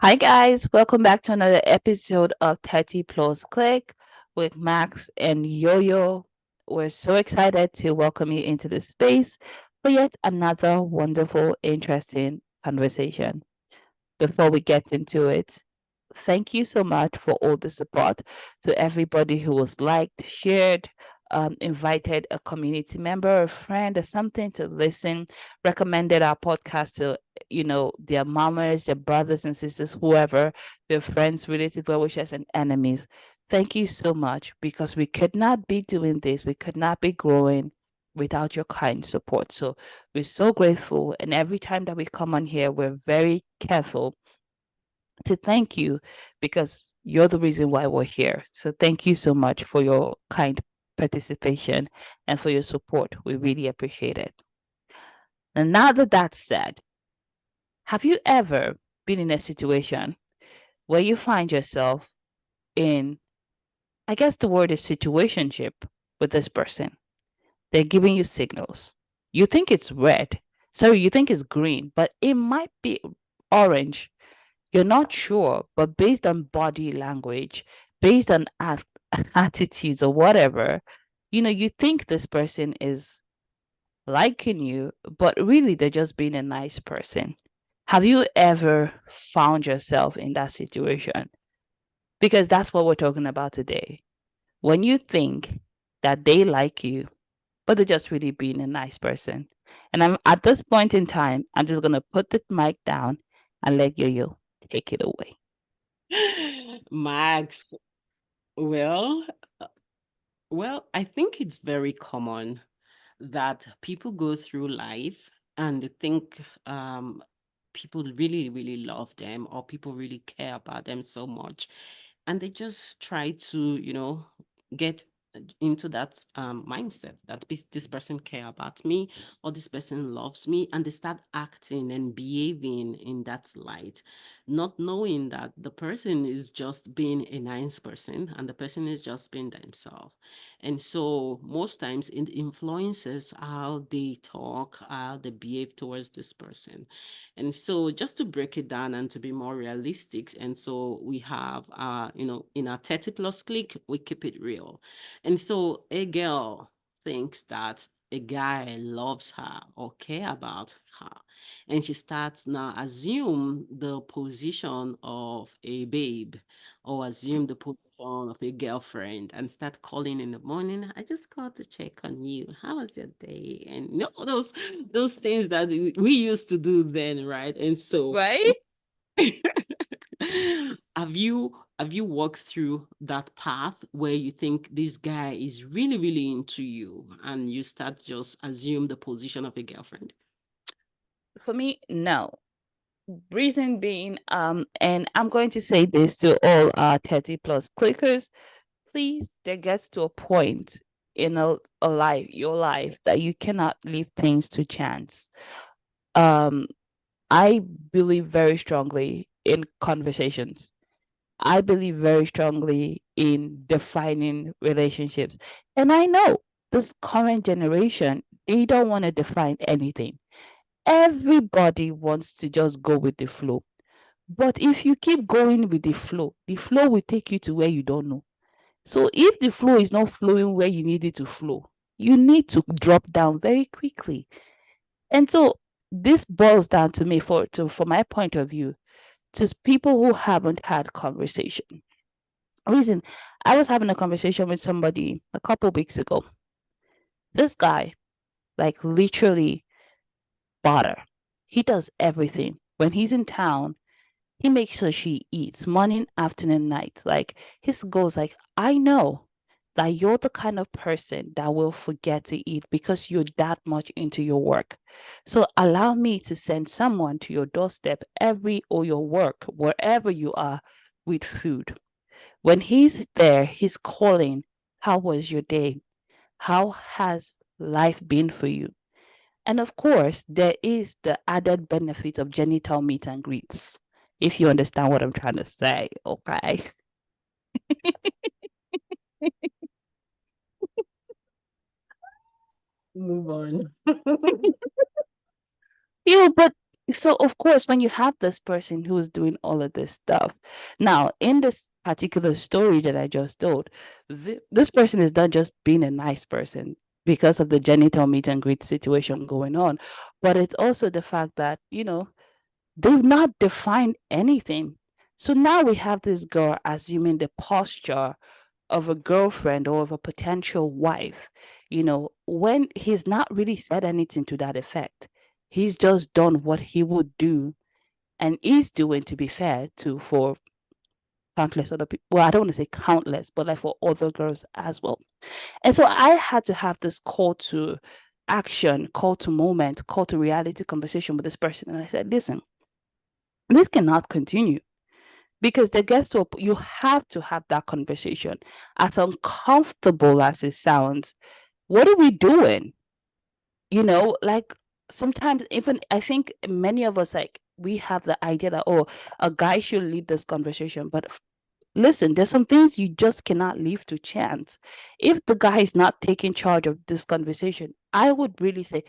Hi, guys. Welcome back to another episode of 30 Plus Click with Max and Yo Yo. We're so excited to welcome you into this space for yet another wonderful, interesting conversation. Before we get into it, thank you so much for all the support to everybody who was liked, shared, invited a community member, a friend, or something to listen, recommended our podcast to, their mamas, their brothers and sisters, whoever, their friends, relatives, well wishers, and enemies. Thank you so much because we could not be doing this, we could not be growing without your kind support. So we're so grateful. And every time that we come on here, we're very careful to thank you because you're the reason why we're here. So thank you so much for your kind participation and for your support. We really appreciate it. And now that that's said, have you ever been in a situation where you find yourself in, I guess the word is situationship with this person? They're giving you signals. You think it's red. Sorry, you think it's green, but it might be orange. You're not sure, but based on body language, based on attitudes or whatever, you think this person is liking you, but really they're just being a nice person. Have you ever found yourself in that situation? Because that's what we're talking about today. When you think that they like you, but they're just really being a nice person. And I'm at this point in time, I'm just gonna put the mic down and let Yo-Yo take it away. Max, well, uh, I think it's very common that people go through life and they think people really, really love them or people really care about them so much. And they just try to, get into that mindset that this person care about me or this person loves me, and they start acting and behaving in that light, not knowing that the person is just being a nice person and the person is just being themselves. And so most times it influences how they talk, how they behave towards this person. And so just to break it down and to be more realistic, and so we have in our 30 plus click, we keep it real. And so a girl thinks that a guy loves her or care about her, and she starts now assume the position of a babe or assume the position of a girlfriend and start calling in the morning. I just called to check on you. How was your day? And those things that we used to do then, right? And so Right? have you walked through that path where you think this guy is really, really into you and you start just assume the position of a girlfriend? For me, no. Reason being, and I'm going to say this to all our 30 plus clickers, please, there gets to a point in a life, your life, that you cannot leave things to chance. Um, I believe very strongly in conversations. I believe very strongly in defining relationships. And I know this current generation, they don't want to define anything. Everybody wants to just go with the flow. But if you keep going with the flow will take you to where you don't know. So if the flow is not flowing where you need it to flow, you need to drop down very quickly. And so this boils down to me from my point of view to people who haven't had conversation. Reason, I was having a conversation with somebody a couple weeks ago. This guy, like literally butter. He does everything. When he's in town, he makes sure she eats morning, afternoon, night. Like his goals, like, I know that you're the kind of person that will forget to eat because you're that much into your work. So allow me to send someone to your doorstep every or your work, wherever you are, with food. When he's there, he's calling, how was your day? How has life been for you? And of course, there is the added benefit of genital meet and greets, if you understand what I'm trying to say. Okay. Move on. But So, of course, when you have this person who's doing all of this stuff, now in this particular story that I just told, this person is not just being a nice person because of the genital meet and greet situation going on, but it's also the fact that, they've not defined anything. So now we have this girl assuming the posture of a girlfriend or of a potential wife, when he's not really said anything to that effect. He's just done what he would do and is doing, to be fair, to for countless other people. Well, I don't want to say countless, but like for other girls as well. And so I had to have this call to action, call to moment, call to reality conversation with this person. And I said, listen, this cannot continue because there gets to you have to have that conversation. As uncomfortable as it sounds, what are we doing? Like sometimes even I think many of us, like, we have the idea that, oh, a guy should lead this conversation, but listen, there's some things you just cannot leave to chance. If the guy is not taking charge of this conversation, I would really say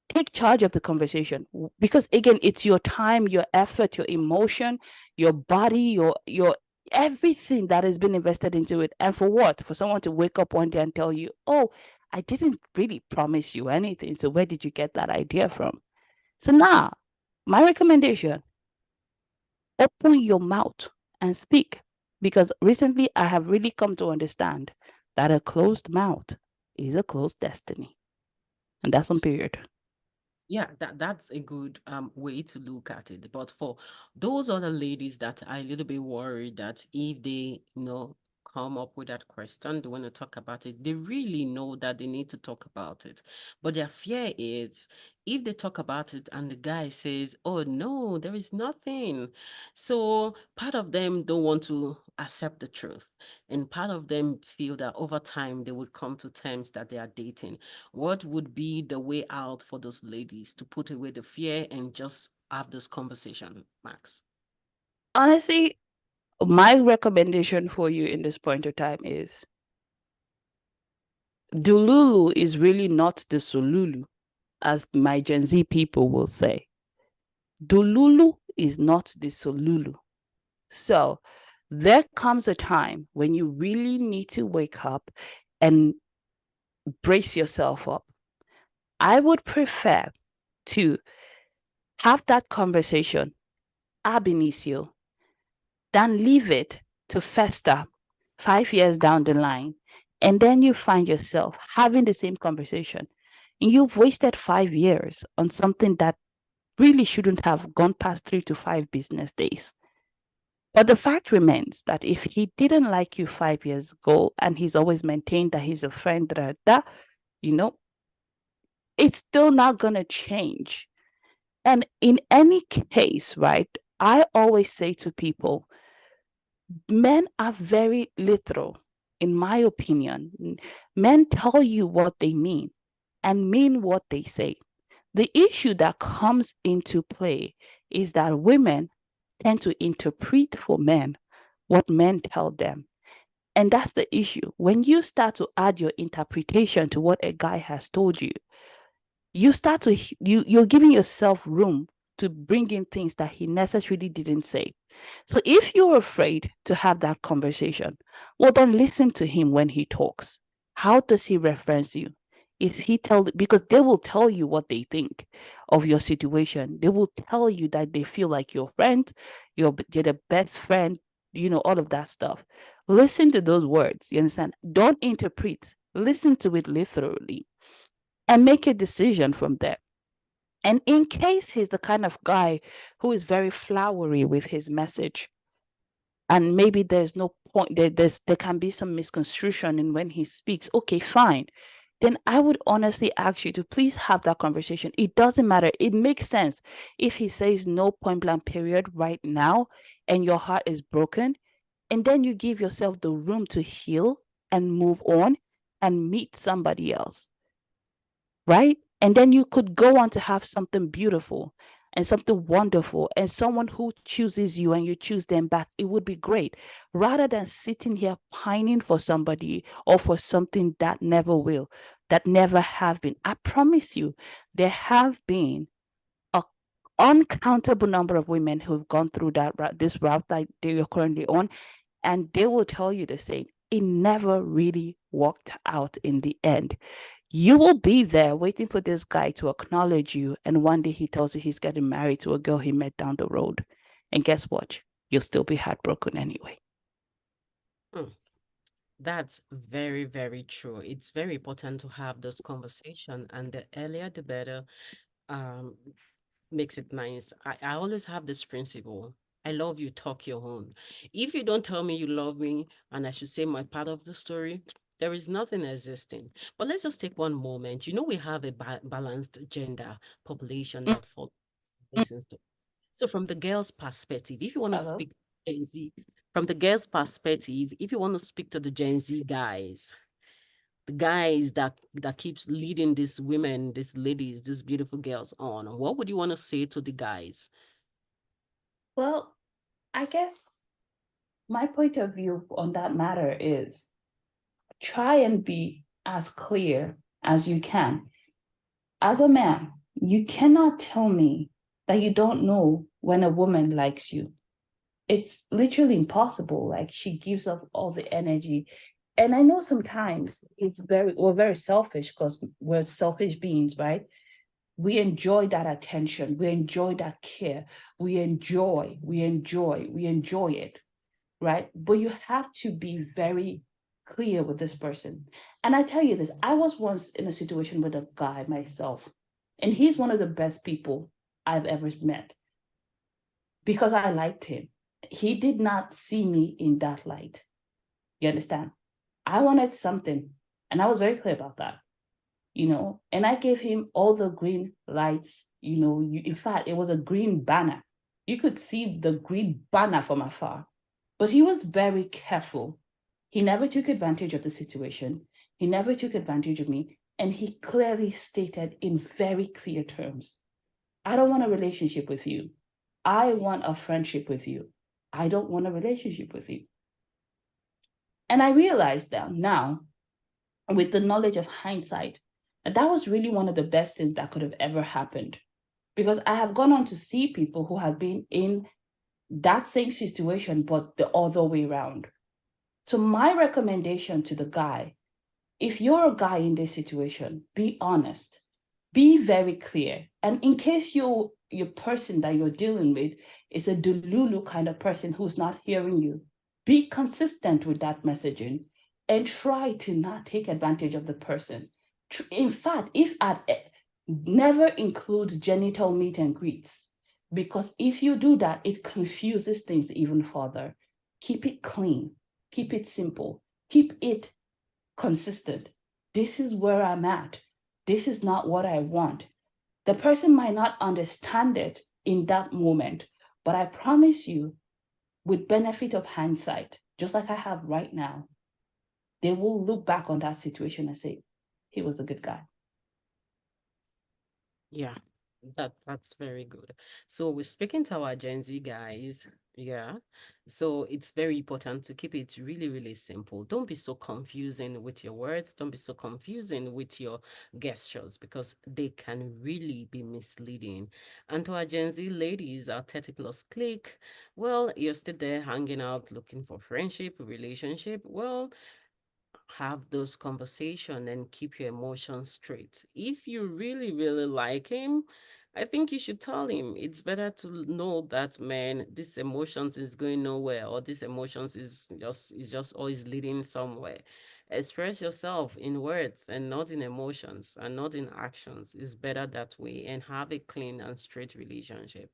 take charge of the conversation, because again, it's your time, your effort, your emotion, your body, your everything that has been invested into it. And for what? For someone to wake up one day and tell you, oh, I didn't really promise you anything, so where did you get that idea from? So now, my recommendation, open your mouth and speak, because recently I have really come to understand that a closed mouth is a closed destiny, and that's on period. Yeah, that's a good way to look at it. But for those other ladies that are a little bit worried that if they, come up with that question, they want to talk about it, they really know that they need to talk about it. But their fear is if they talk about it and the guy says, "Oh no, there is nothing." So part of them don't want to accept the truth. And part of them feel that over time they would come to terms that they are dating. What would be the way out for those ladies to put away the fear and just have this conversation, Max? Honestly, my recommendation for you in this point of time is Dululu is really not the Sululu, as my Gen Z people will say. Dululu is not the Solulu. So there comes a time when you really need to wake up and brace yourself up. I would prefer to have that conversation ab initio than leave it to fester 5 years down the line. And then you find yourself having the same conversation. And you've wasted 5 years on something that really shouldn't have gone past 3 to 5 business days. But the fact remains that if he didn't like you 5 years ago and he's always maintained that he's a friend, you know, it's still not going to change. And in any case, right, I always say to people, men are very literal, in my opinion. Men tell you what they mean and mean what they say. The issue that comes into play is that women tend to interpret for men what men tell them. And that's the issue. When you start to add your interpretation to what a guy has told you, you start to you're giving yourself room to bring in things that he necessarily didn't say. So if you're afraid to have that conversation, well, then listen to him when he talks. How does he reference you? Is he tell because they will tell you what they think of your situation. They will tell you that they feel like your friends, you're the best friend, all of that stuff. Listen to those words. You understand? Don't interpret. Listen to it literally and make a decision from there. And in case he's the kind of guy who is very flowery with his message, and maybe there's no point, there can be some misconstruction in when he speaks, okay, fine. Then I would honestly ask you to please have that conversation. It doesn't matter. It makes sense if he says no point blank period right now and your heart is broken, and then you give yourself the room to heal and move on and meet somebody else, right? And then you could go on to have something beautiful and something wonderful and someone who chooses you and you choose them back. It would be great rather than sitting here pining for somebody or for something that never will, that never have been. I promise you, there have been a uncountable number of women who've gone through that route, this route that you're currently on, and they will tell you the same. It never really worked out in the end. You will be there waiting for this guy to acknowledge you, and one day he tells you he's getting married to a girl he met down the road. And guess what? You'll still be heartbroken anyway. Mm, that's very, very true. It's very important to have those conversations, and the earlier the better. Um, Makes it nice. I always have this principle. I love you, talk your own. If you don't tell me you love me and I should say my part of the story, there is nothing existing. But let's just take one moment. You know, we have a balanced gender population that follows listens to us. So, from the girl's perspective, if you want to Hello? speak to Gen Z, from the girl's perspective, if you want to speak to the Gen Z guys, the guys that keeps leading these women, these ladies, these beautiful girls on, what would you want to say to the guys? Well, I guess my point of view on that matter is try and be as clear as you can. As a man, you cannot tell me that you don't know when a woman likes you. It's literally impossible. Like she gives off all the energy. And I know sometimes we're very selfish because we're selfish beings, right? We enjoy that attention, we enjoy that care, we enjoy it, right? But you have to be very clear with this person. And I tell you this, I was once in a situation with a guy myself, and he's one of the best people I've ever met because I liked him. He did not see me in that light. You understand? I wanted something, and I was very clear about that, and I gave him all the green lights. In fact, it was a green banner. You could see the green banner from afar. But he was very careful. He never took advantage of the situation. He never took advantage of me. And he clearly stated in very clear terms, I don't want a relationship with you. I want a friendship with you. I don't want a relationship with you. And I realized that now, with the knowledge of hindsight, that was really one of the best things that could have ever happened. Because I have gone on to see people who have been in that same situation, but the other way around. So, my recommendation to the guy, if you're a guy in this situation, be honest, be very clear. And in case your person that you're dealing with is a delulu kind of person who's not hearing you, be consistent with that messaging and try to not take advantage of the person. In fact, if at never include genital meet and greets, because if you do that, it confuses things even further. Keep it clean, keep it simple, keep it consistent. This is where I'm at. This is not what I want. The person might not understand it in that moment, but I promise you, with benefit of hindsight, just like I have right now, they will look back on that situation and say, he was a good guy. Yeah, that's very good. So we're speaking to our Gen Z guys. Yeah. So it's very important to keep it really, really simple. Don't be so confusing with your words. Don't be so confusing with your gestures because they can really be misleading. And to our Gen Z ladies, our 30 plus clique, well, you're still there hanging out looking for friendship, relationship. Well, have those conversation and keep your emotions straight. If you really, really like him, I think you should tell him. It's better to know that man, this emotions is going nowhere, or this emotions is just always leading somewhere. Express yourself in words and not in emotions and not in actions. It's better that way and have a clean and straight relationship.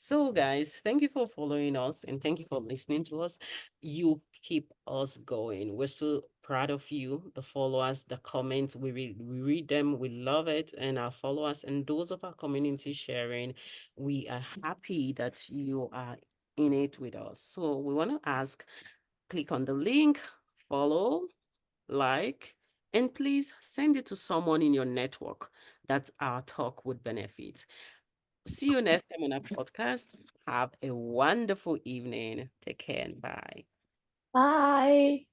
So, guys, thank you for following us and thank you for listening to us. You keep us going. We're so proud of you, the followers, the comments. We read them, we love it. And our followers and those of our community sharing, we are happy that you are in it with us. So, we want to ask click on the link, follow, like, and please send it to someone in your network that our talk would benefit. See you next time on our podcast. Have a wonderful evening. Take care and bye. Bye.